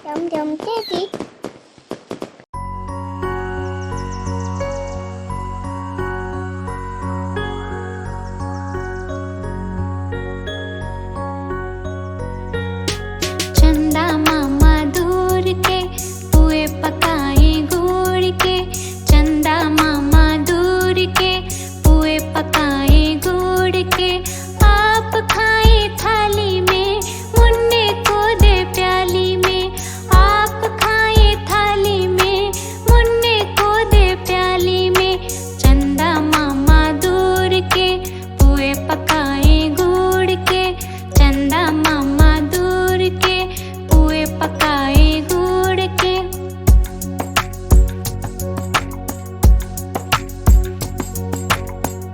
Chậm chậm thế gì? चंदा मामा दूर के पुए पकाए गुड़ के, चंदा मामा दूर के पुए पकाए गुड़ के। आप खाए थाली में, मुन्ने को दे प्याली में। आप खाए थाली में, मुन्ने को दे प्याली में। चंदा मामा दूर के पुए पकाए गुड़ के, चंदा मामा दूर के पुए पकाए गुड़ के।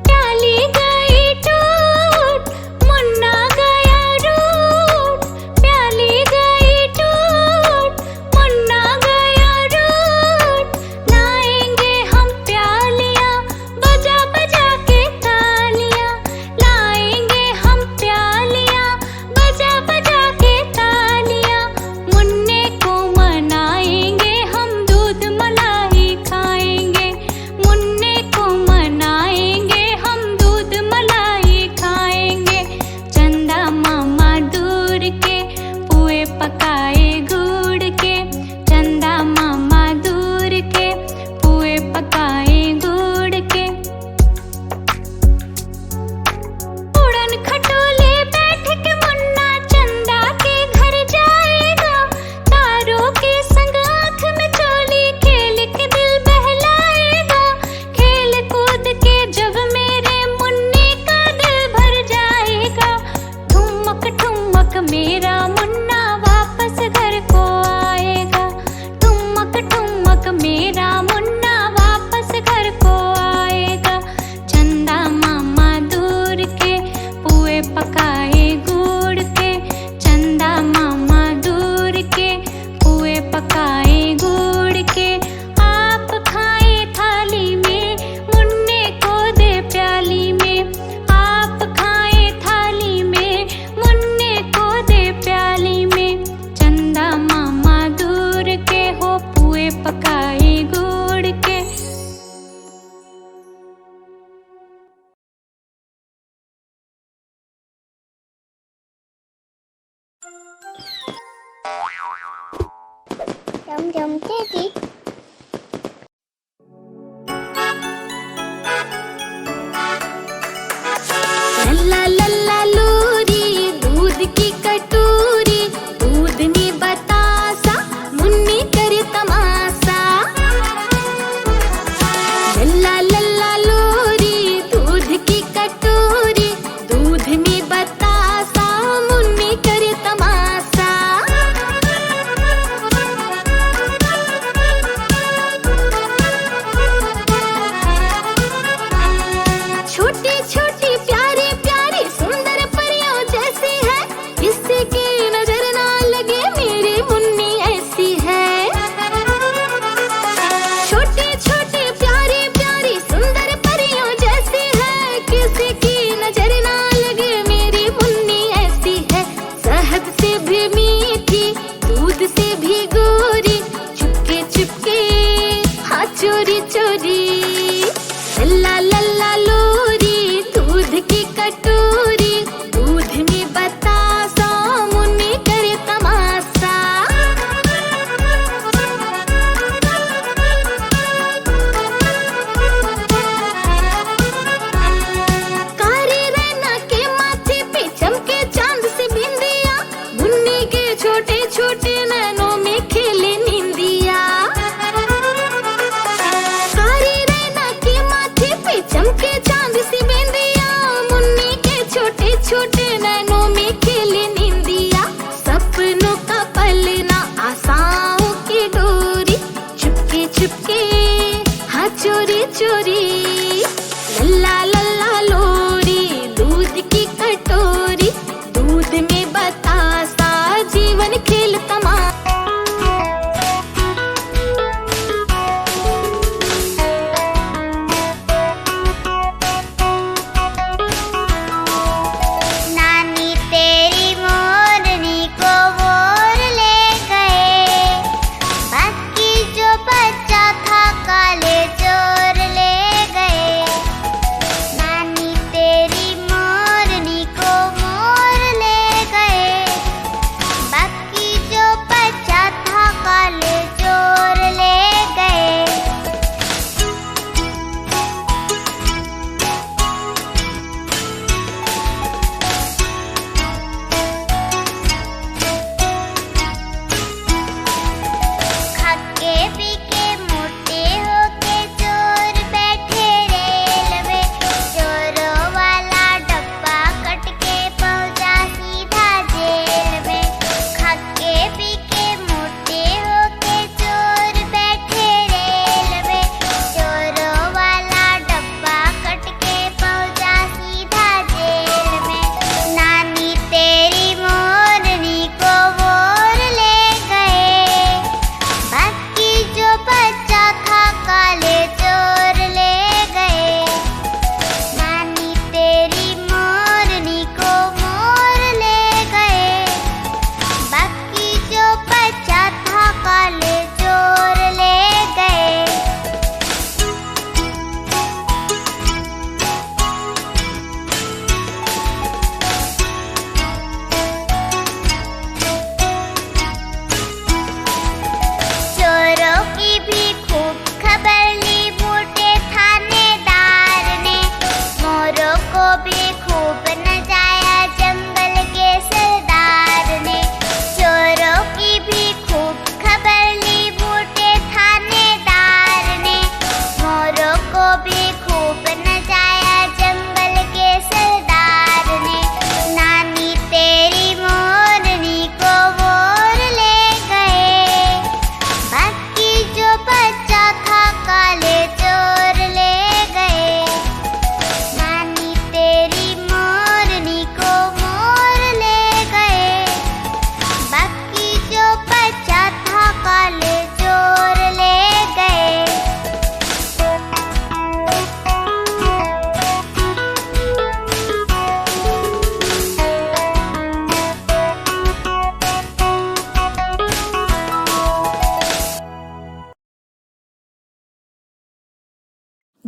प्याली गई टूट, मुन्ना गया रूठ। प्याली गई टूट, मुन्ना गया रूठ। लाएंगे हम प्यालियां बजा बजा के तालियां। लाएंगे हम प्यालियां बजा बजा के तालियां। मुन्ने को मनाएंगे हम, दूध मलाई खाएंगे। मुन्ने को मनाएंगे हम, दूध मलाई खाएंगे। चंदा मामा दूर के पुए पकाए गुड़ के, चंदा मामा दूर के पुए पकाए गुड़ के। उड़न खटोले बैठ के मुन्ना चंदा के घर जाएगा। तारों के संग आँख में चोली खेल के दिल बहलाएगा। खेल कूद के जब मेरे मुन्ने का दिल भर जाएगा। ठुमक ठुमक मेरा मुन्ना वापस घर को आएगा। ठुमक ठुमक मेरा मुन्ना वापस घर को आएगा। चंदा मामा दूर के पुए पकाए गुड़ के, चंदा मामा दूर के पुए पकाए गुड़ के। आप खाए थाली में, मुन्ने को दे प्याली में। आप खाए थाली में, मुन्ने को दे प्याली में। चंदा मामा दूर के हो पुए पकाए गुड़ के। Chậm chậm thế gì? लल्ला लल्ला लूरी दूध की कटोरी, दूध ने बतासा मुन्नी करे तमाशा। लल्ला लल्ला लूरी दूध की कटोरी, दूध ने बतासा मुन्नी करे तमाशा।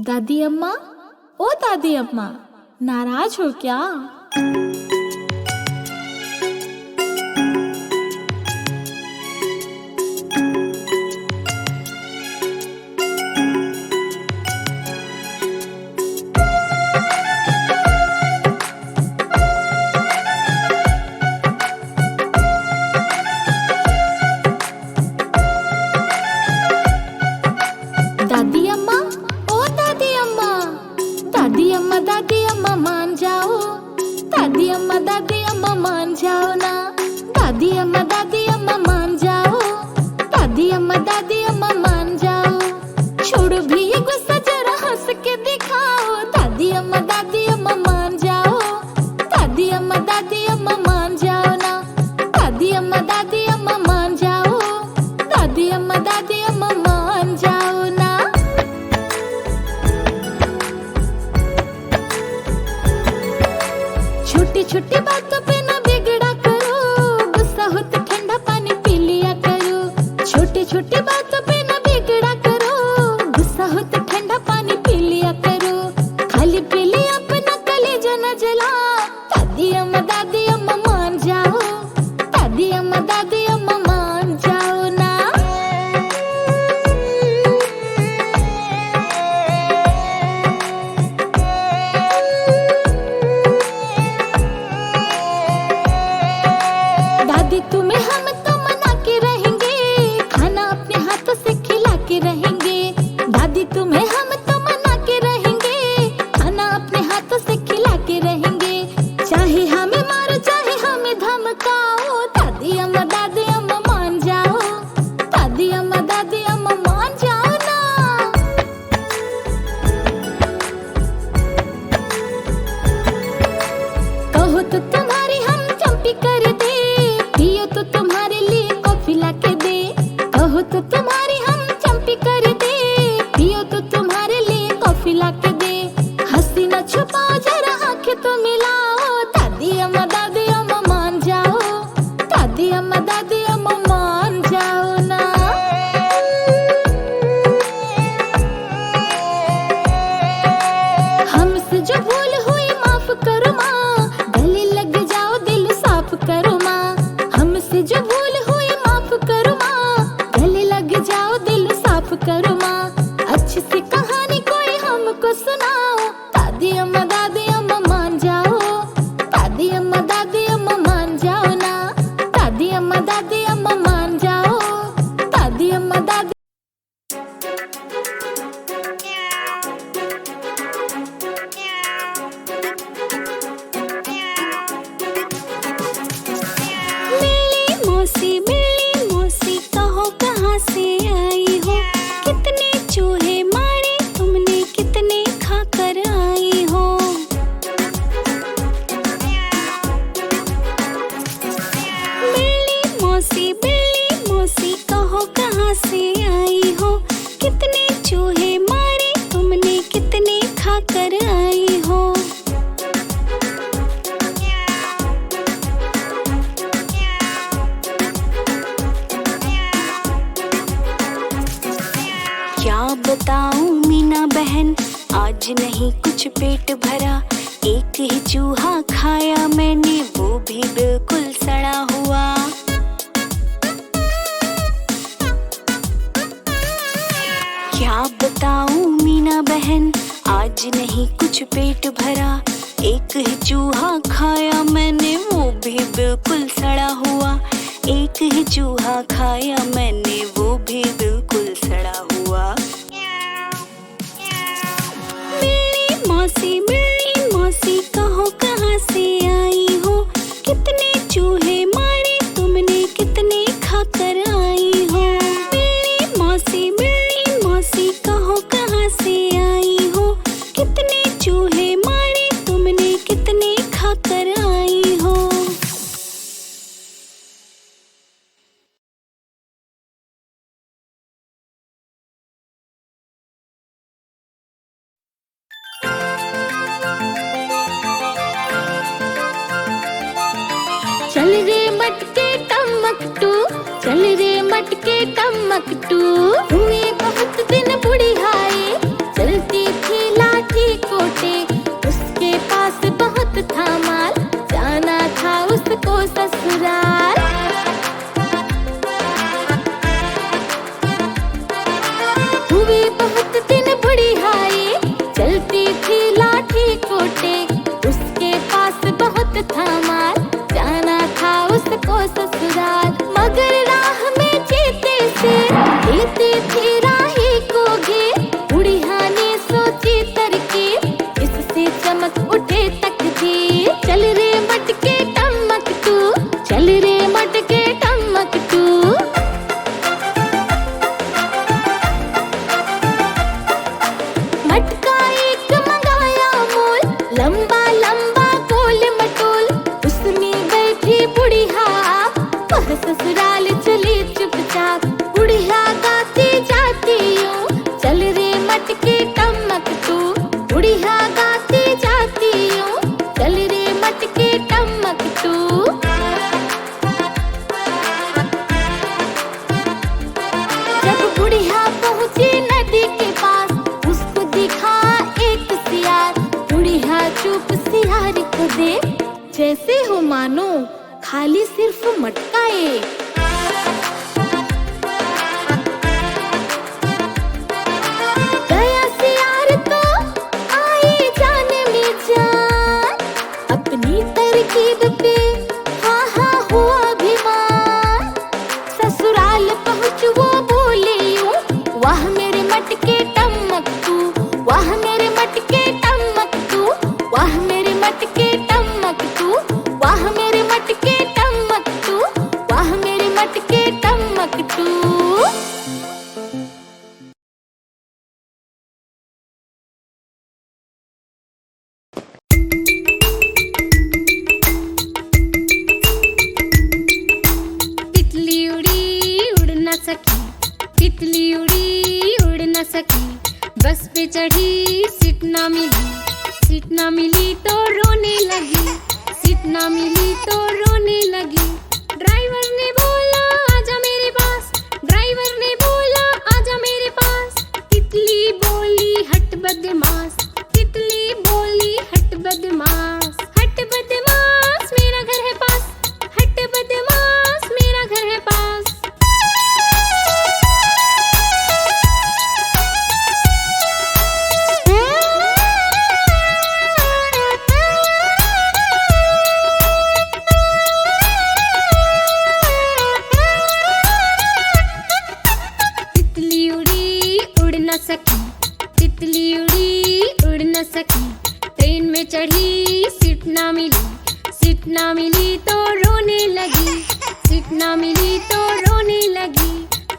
दादी अम्मा, ओ दादी अम्मा, नाराज हो क्या? दादी अम्मा, ओ दादी अम्मा, दादी अम्मा, दादी अम्मा मान जाओ। दादी अम्मा मान जाओ ना। दादी अम्मा मान जाओ। दादी अम्मा मान जाओ। छोड़ो भी ये गुस्सा, जरा हंस के दिखाओ। दादी अम्मा मान जाओ। दादी अम्मा मान जाओ ना। दादी अम्मा मान जाओ। दादी अम्मा मान जाओ ना। छोटी छोटी बातों पे ना बिगड़ा करो, गुस्सा हो तो ठंडा पानी पी लिया करो। छोटी छोटी बातों पे ना बिगड़ा करो, गुस्सा हो तो ठंडा पानी पी लिया करो। खाली पी लिया अपना कलेजा न जला। दादी अम्मा मान जाओ। दादी अम्मा मान जाओ ना। दादी तुम्हें हम तो मना के रहेंगे, खाना अपने हाथों से खिला के रहेंगे। दादी तुम्हें हम तो मना के रहेंगे, खाना अपने हाथों से खिला के रहेंगे। चाहे हमें मारो, चाहे हमें धमकाओ। दादी अम्मा मान जाओ। दादी अम्मा मान जाओ ना। कहो तो तुम्हारी हम चंपी कर दे, पियो तो तुम्हारे लिए कॉफी ला के दे। कहो तो तुम्हारी हम चंपी कर दे, पियो तो तुम्हारे लिए कॉफी ला के दे। हंसी न छुपाओ, जरा आंखें तो मिलाओ। दादी अम्मा मान जाओ। दादी अम्मा मान जाओ ना। हमसे जो भूल हुई माफ करो माँ, गले लग जाओ दिल साफ करो माँ। हमसे जो भूल हुई माफ करो माँ, गले लग जाओ दिल साफ करो माँ। अच्छी सी कहानी कोई हमको सुनाओ। दादी अम्मा मान जाओ। दादी अम्मा मान जाओ ना। दादी अम्मा मान जाओ। दादी अम्मा मिली मौसी कहो कहाँ से आई हो। कितने चूहे मारे तुमने, कितने खाकर आई हो। बिल्ली मौसी कहो कहाँ से आई हो। कितने चूहे मारे तुमने, कितने खाकर आई हो। क्या बताऊं मीना बहन, आज नहीं कुछ पेट भरा। एक ही चूहा खाया मैंने, वो भी बिल्कुल सड़ा हुआ। क्या बताऊं मीना बहन, आज नहीं कुछ पेट भरा। एक ही चूहा खाया मैंने, वो भी बिल्कुल सड़ा हुआ। एक ही चूहा खाया मैंने, वो भी बिल्कुल सड़ा हुआ। बिल्ली मौसी कहो कहाँ से आई हो। कितने चूहे मारे तुमने, कितने खाकर आई हो। बिल्ली मौसी कहो कहाँ से आई हो। कितने चूहे मारे तुमने, कितने खाकर आई हो। चल रे मटके टमकटू, चल रे मटके टमकटू। तुम्हें बहुत दिन बुढ़ियाए, चलती थी बुढ़िया वह ससुराल चली चुपचाप। बुढ़िया गाती जाती यूं, चल रे मटके टमक तू। बुढ़िया गाती जाती यूं, चल रे मटके टमक तू। जब बुढ़िया पहुंची नदी के पास, उसको दिखा एक सियार। बुढ़िया चुप सियार को देख, जैसे हो मानो खाली सिर्फ मटका एक। गया सियार तो आई जान में जान, अपनी तरकीब पे हाँ हाँ हुआ अभिमान। ससुराल पहुंच वो बोले यूं, वाह मेरे मटके टमक तू। वाह मेरे मटके टमक तू। वाह मेरे मटके टमक तू। वाह मेरे मटके टमक तू। वाह मेरे मटके टमक तू। तितली उड़ी उड़ न सकी, तितली उड़ी उड़ न सकी। बस पे चढ़ी सीट ना मिली, सीट ना मिली तो रोने लगी, सीट ना मिली तो रोने लगी। ड्राइवर ने बोला आजा मेरे पास, ड्राइवर ने बोला आजा मेरे पास। तितली बोली हट बदमाश, तितली बोली हट बदमाश। हट बदमाश मेरा घर है पास, हट बदमाश मेरा घर है पास। तितली उड़ी उड़ न सकी, तितली उड़ी उड़ न सकी। ट्रेन में चढ़ी सीट ना मिली, सीट ना मिली तो रोने लगी, सीट ना मिली तो रोने लगी।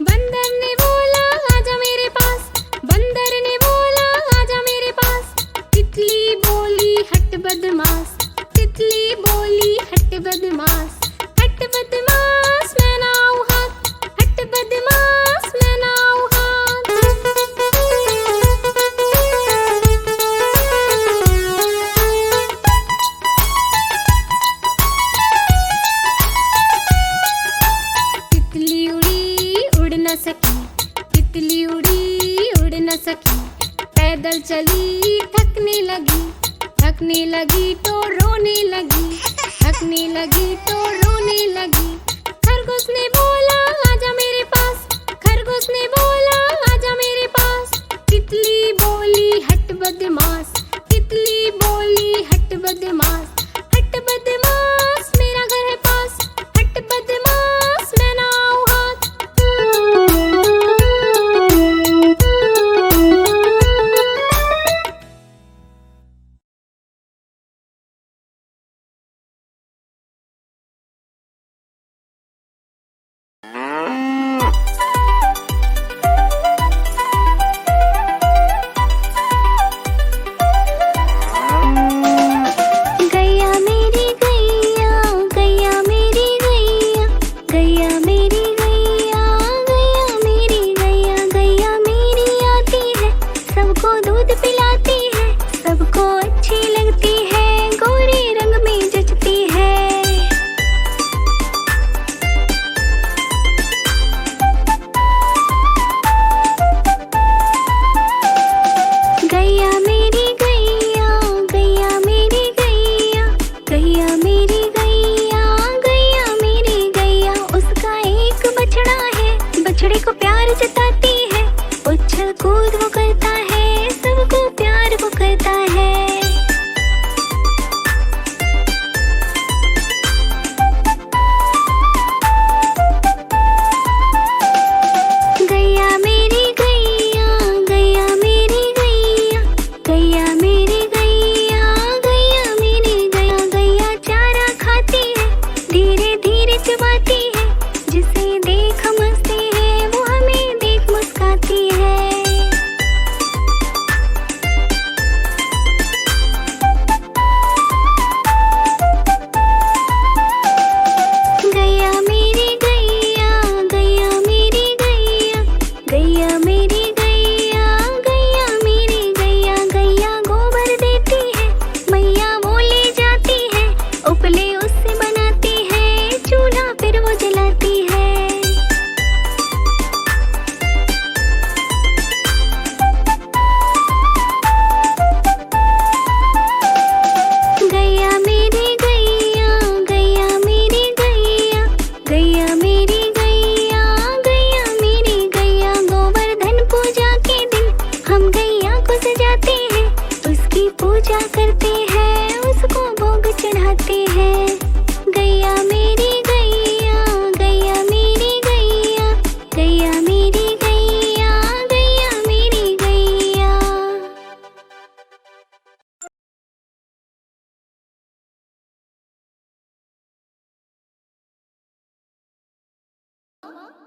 बंदर ने बोला आजा मेरे पास, बंदर ने बोला आजा मेरे पास। तितली बोली हट बदमाश, तितली बोली हट बदमाश। हट बदमाश मैं ना आऊं हाथ, हट बदमाश मैं ना आऊं हाथ। तितली उड़ी उड़ न सकी, तितली उड़ी उड़ न सकी। पैदल चली थकने लगी, थकने लगी तो रोने लगी, थकने लगी तो रोने लगी। खरगोश ने बोला आजा मेरे पास, खरगोश ने बोला आजा मेरे पास। तितली बोली हट बदमाश, तितली बोली हट बदमाश। हट बदमाश मेरा घर है पास, हट बदमाश मैं ना आऊं हाथ। धीरे धीरे चबाती है, जिसे देख हम हंसते हैं वो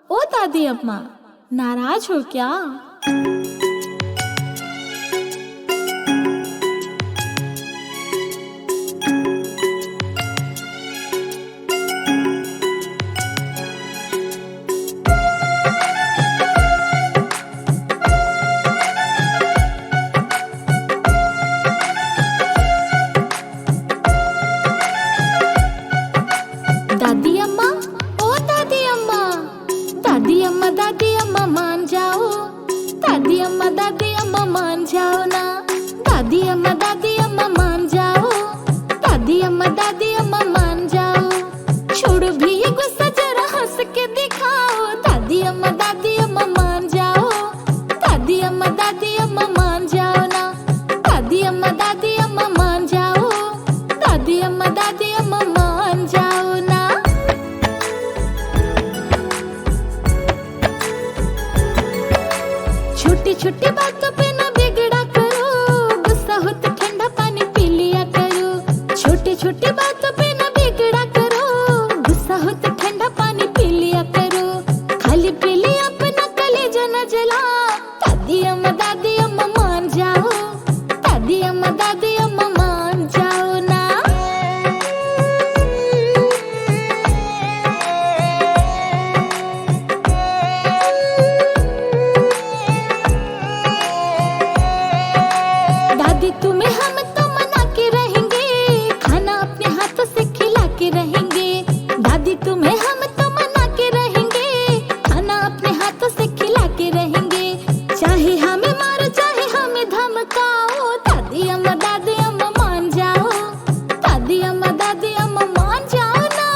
ओ दादी अम्मा, नाराज हो क्या? दादी अम्मा, ओ दादी अम्मा, दादी अम्मा, दादी अम्मा मान जाओ, दादी अम्मा, दादी अम्मा मान जाओ ना, दादी अम्मा, दादी अम्मा मान जाओ, दादी अम्मा, दादी अम्मा मान जाओ, छोड़ो भी ये गुस्सा, जरा हंस के दिखाओ, दादी अम्मा, दादी अम्मा मान जाओ, दादी अम्मा, दादी अम्मा मान जाओ ना, दादी अम्मा, दादी अम्मा मान जाओ, दादी अम्मा, दादी अम्मा मान जाओ ना। छोटी छोटी बातों पे ना बिगड़ा करो, गुस्सा हो तो ठंडा पानी पी लिया करो, छोटी छोटी बातों पे ना बिगड़ा करो, गुस्सा हो तो ठंडा पानी पी लिया करो, खाली पी लिया अपना कलेजा न जला, दादी अम्मा मान जाओ, दादी अम्मा, दादी अम्मा मान जाओ ना। दादी तुम्हें हम तो मना के रहेंगे, खाना अपने हाथों से खिला के रहेंगे, दादी तुम्हें हम तो मना के रहेंगे, खाना अपने हाथों से खिला के रहेंगे, चाहे हमें मारो चाहे हमें धमकाओ, दादी अम्मा, दादी अम्मा मान जाओ, दादी अम्मा, दादी अम्मा मान जाओ ना।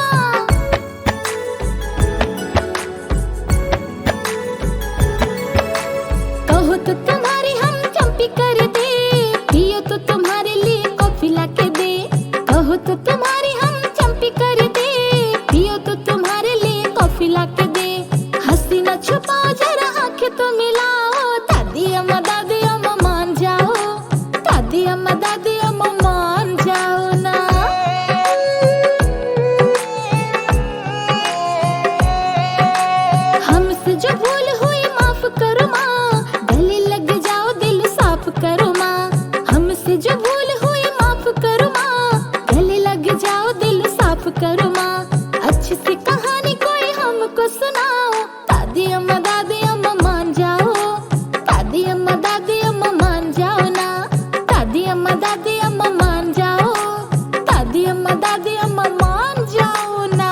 कहो तो तुम्हारी हम चंपी कर दे, पियो तो तुम्हारे लिए कॉफी ला के दे, कहो तो तुम्हारी हम चंपी कर दे, पियो तो तुम्हारे लिए कॉफी ला के दे, हंसी न छुपाओ जरा आंखें तो मिलाओ, दादी अम्मा, दादी अम्मा मान जाओ, दादी अम्मा, दादी अम्मा मान जाओ ना। हमसे जो भूल हुई माफ करो माँ, गले लग जाओ दिल साफ करो माँ, हमसे जो भूल हुई माफ करो माँ, गले लग जाओ दिल साफ करो माँ, अच्छी सी कहानी कोई हमको सुनाओ, दादी अम्मा, दादी अम्मा मान जाओ, दादी अम्मा, दादी अम्मा मान जाओ ना, दादी अम्मा, दादी अम्मा मान जाओ, दादी अम्मा, दादी अम्मा मान जाओ ना।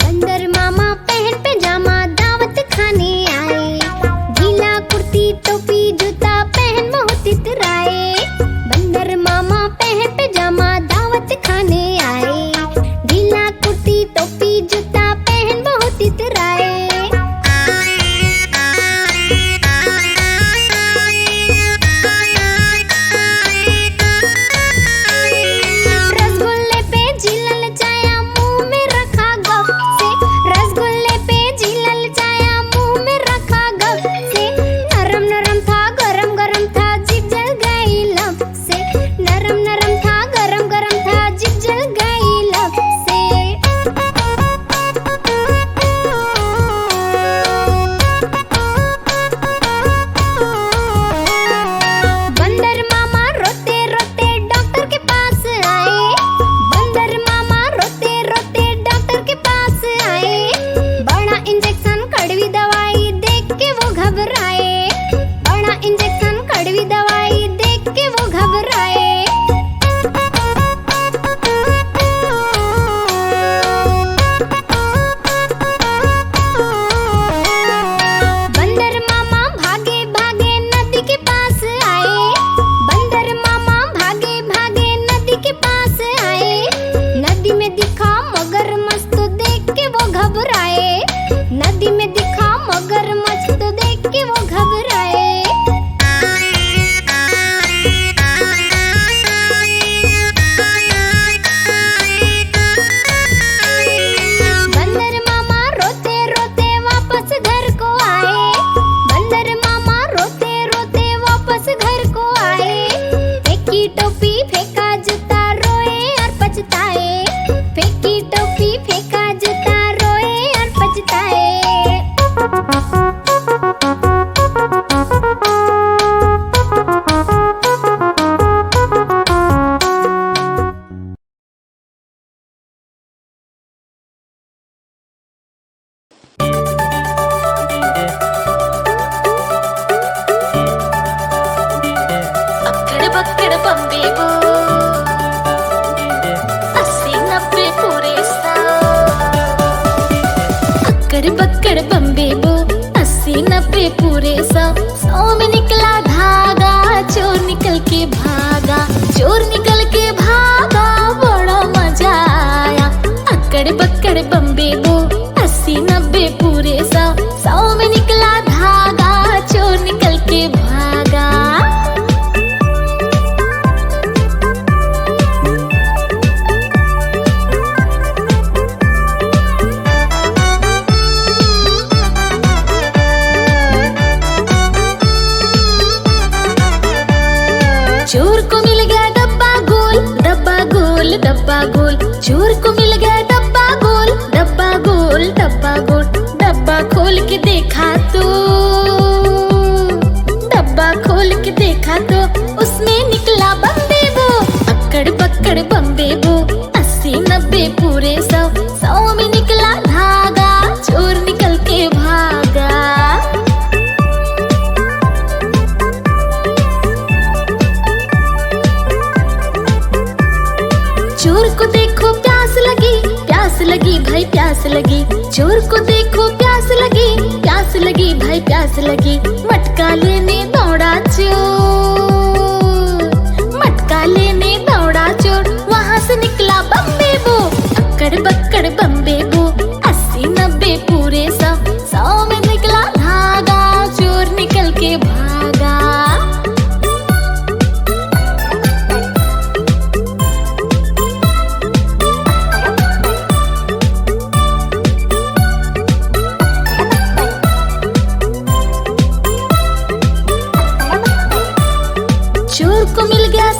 बंदर मामा पहन पैजामा दावत खाने आए, गीला कुर्ती टोपी जूता पहन बहुत इतराए, बंदर मामा पहन पैजामा दावत खाने आए, गीला कुर्ती टोपी जूता पहन बहुत इतराए। रसगुल्ले पे झीलल चाया मुंह में रखा गप से, रसगुल्ले पे झीलल चाया मुंह में रखा गप से, नरम नरम था गरम गरम था जिभ जल गई लब से, नरम नरम था गरम गरम था जिभ जल गई लब से। बंदर मामा रोते रोते डॉक्टर के पास आए, बंदर मामा रोते रोते डॉक्टर के पास आए, बड़ा इंजेक्शन कड़वी दवाई देख के वो घबराए, बड़ा इंजेक्शन कड़वी दवाई देख के वो घबराए। बंदर मामा भागे भागे नदी के पास आए, बंदर मामा भागे भागे नदी के पास आए, नदी में दिखा मगरमच्छ तो देख के वो घबराए, नदी में दिखा मगरमच्छ तो देख के वो घबराए। टोपी फेंका जूता रोए और पछताए, फेंकी टोपी फेंका जूता रोए और पछताए। अक्कड़ बक्कड़ बम्बे बो, 80-90 पूरे 100। अक्कड़ बक्कड़ बम्बे बो, 80-90 पूरे 100। 100 में निकला धागा, चोर निकल के भागा, चोर निकल के भागा, बड़ा मजा आया। अक्कड़ बक्कड़ बम्बे बो, 80-90 पूरे 100। 100 में निकला धागा, चोर निकल के भागा। चोर को मिल गया डब्बा गोल, डब्बा गोल, डब्बा गोल। चोर को मिल गया डब्बा गोल, डब्बा गोल, डब्बा गोल। डब्बा खोल के देखा तो, डब्बा खोल के देखा तो उसमें निकला बम्बे बो। अक्कड़ बक्कड़ बम्बे बो, 80-90 पूरे 100। 100 में निकला धागा, चोर निकल के भागा। चोर को देखो प्यास लगी, प्यास लगी भाई प्यास लगी। चोर को देखो प्यास लगी, प्यास लगी भाई प्यास लगी। मटका लेने दौड़ा चोर, मटका लेने दौड़ा चोर, वहां से निकला बम्बे बो। अक्कड़ बक्कड़ बम्बे बो, 80-90 पूरे 100। 100 में निकला धागा, चोर निकल के भागा। चोर को मिल गया